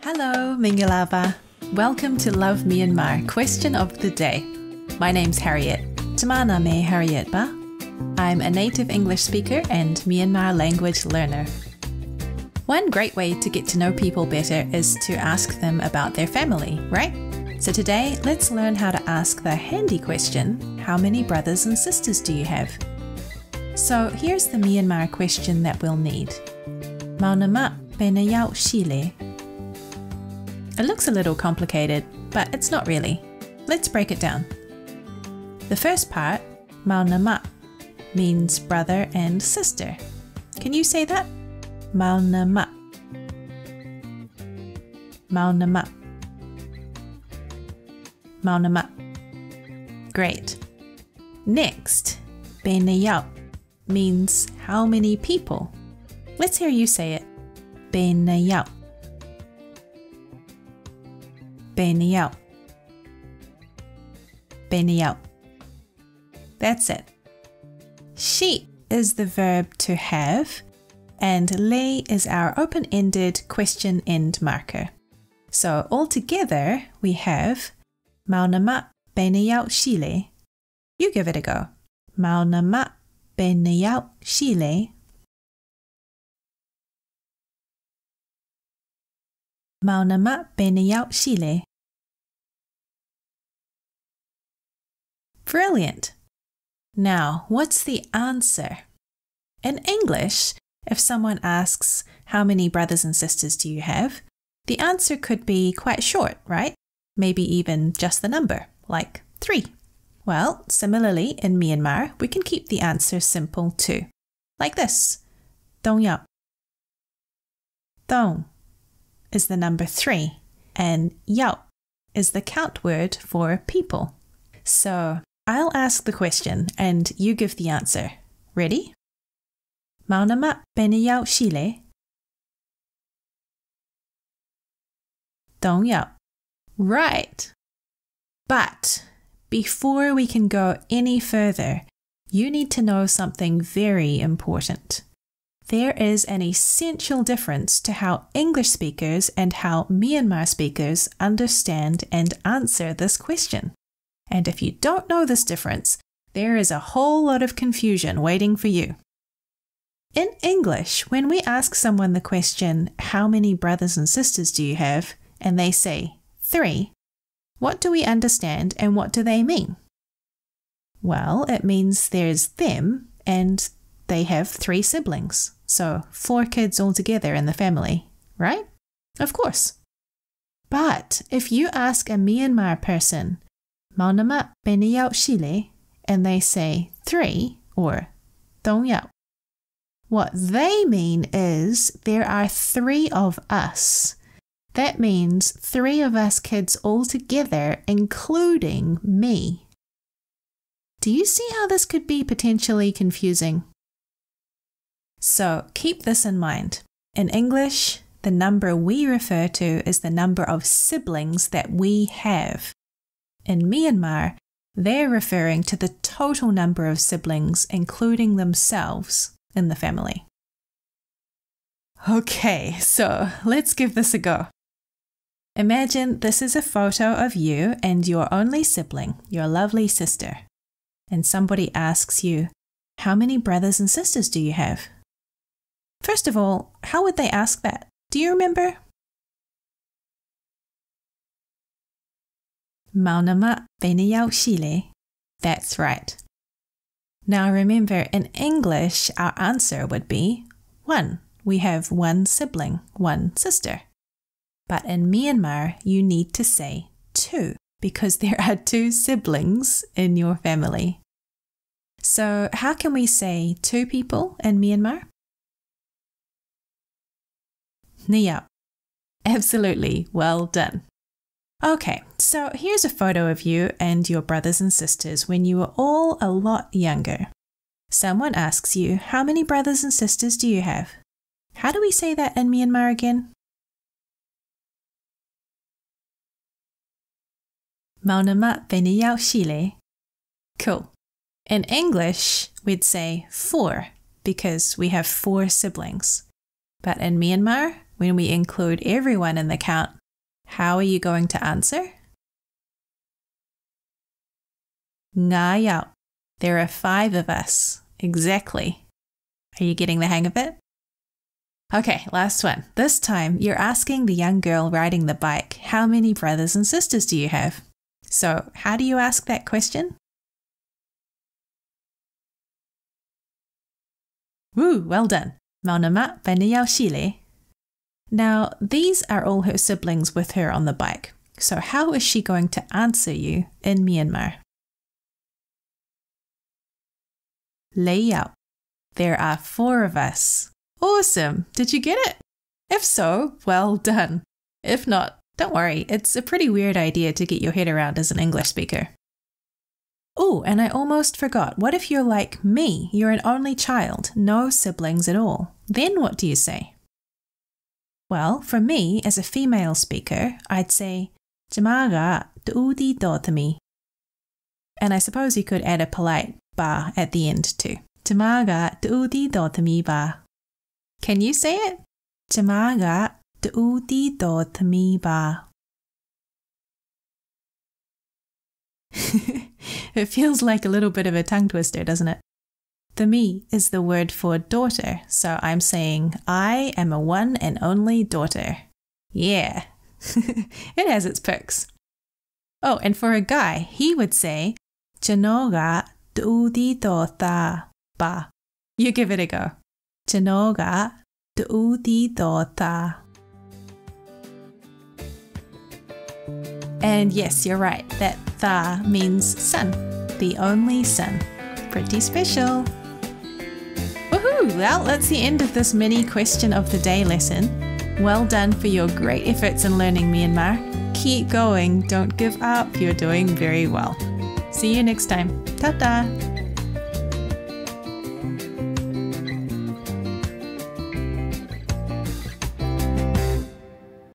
Hello, Mingilava. Welcome to Love Myanmar Question of the Day. My name's Harriet. Tamana me Harriet ba. I'm a native English speaker and Myanmar language learner. One great way to get to know people better is to ask them about their family, right? So today, let's learn how to ask the handy question, how many brothers and sisters do you have? So here's the Myanmar question that we'll need. Maunama benayao shile. It looks a little complicated, but it's not really. Let's break it down. The first part, maunama, means brother and sister. Can you say that? Maunama. Maunama. Maunama. Great. Next, benayao means how many people. Let's hear you say it. Benayao. Benayao. Benayao. That's it. She is the verb to have, and le is our open-ended question end marker. So altogether we have Maunama benayao shile. You give it a go. Maunama benayao shile. Maunama benayao shile. Brilliant! Now, what's the answer? In English, if someone asks, how many brothers and sisters do you have? The answer could be quite short, right? Maybe even just the number, like 3. Well, similarly, in Myanmar, we can keep the answer simple too. Like this. Dong yao. Dong is the number 3, and yao is the count word for people. So, I'll ask the question and you give the answer. Ready? Maunama benayao shile. Dong yao. Right. But before we can go any further, you need to know something very important. There is an essential difference to how English speakers and how Myanmar speakers understand and answer this question. And if you don't know this difference, there is a whole lot of confusion waiting for you. In English, when we ask someone the question, how many brothers and sisters do you have? And they say 3, what do we understand and what do they mean? Well, it means there's them and they have 3 siblings. So 4 kids altogether in the family, right? Of course. But if you ask a Myanmar person, Maunama benayao shile, and they say 3 or dong yao, what they mean is there are 3 of us. That means 3 of us kids all together, including me. Do you see how this could be potentially confusing? So keep this in mind. In English, the number we refer to is the number of siblings that we have. In Myanmar, they're referring to the total number of siblings, including themselves, in the family. Okay, so let's give this a go. Imagine this is a photo of you and your only sibling, your lovely sister. And somebody asks you, how many brothers and sisters do you have? First of all, how would they ask that? Do you remember? Maunama benayao shile. That's right. Now remember, in English, our answer would be 1. We have 1 sibling, 1 sister. But in Myanmar, you need to say 2 because there are 2 siblings in your family. So how can we say 2 people in Myanmar? Niyao. Absolutely, well done. Okay, so here's a photo of you and your brothers and sisters when you were all a lot younger. Someone asks you, how many brothers and sisters do you have? How do we say that in Myanmar again? Maunama benayao shile. Cool. In English, we'd say 4 because we have 4 siblings. But in Myanmar, when we include everyone in the count, How are you going to answer? Ngayao. There are 5 of us. Exactly. Are you getting the hang of it? Okay, last one. This time you're asking the young girl riding the bike, how many brothers and sisters do you have? So, how do you ask that question? Woo, well done. Maunama Banayao. Now, these are all her siblings with her on the bike. So how is she going to answer you in Myanmar? Layao. There are 4 of us. Awesome! Did you get it? If so, well done. If not, don't worry. It's a pretty weird idea to get your head around as an English speaker. Oh, and I almost forgot. What if you're like me? You're an only child, no siblings at all. Then what do you say? Well, for me, as a female speaker, I'd say, Jamaga tuudi dotami. And I suppose you could add a polite ba at the end too. Jamaga tuudi dotami ba. Can you say it? Jamaga tuudi dotami ba. It feels like a little bit of a tongue twister, doesn't it? The me is the word for daughter, so I'm saying I am a one and only daughter. Yeah, it has its perks. Oh, and for a guy, he would say Chanoga tuudi dota ba. You give it a go. Chanoga tuudi dota. And yes, you're right, that tha means son, the only son. Pretty special. Woohoo! Well, that's the end of this mini question of the day lesson. Well done for your great efforts in learning Myanmar. Keep going, don't give up, you're doing very well. See you next time. Ta-ta!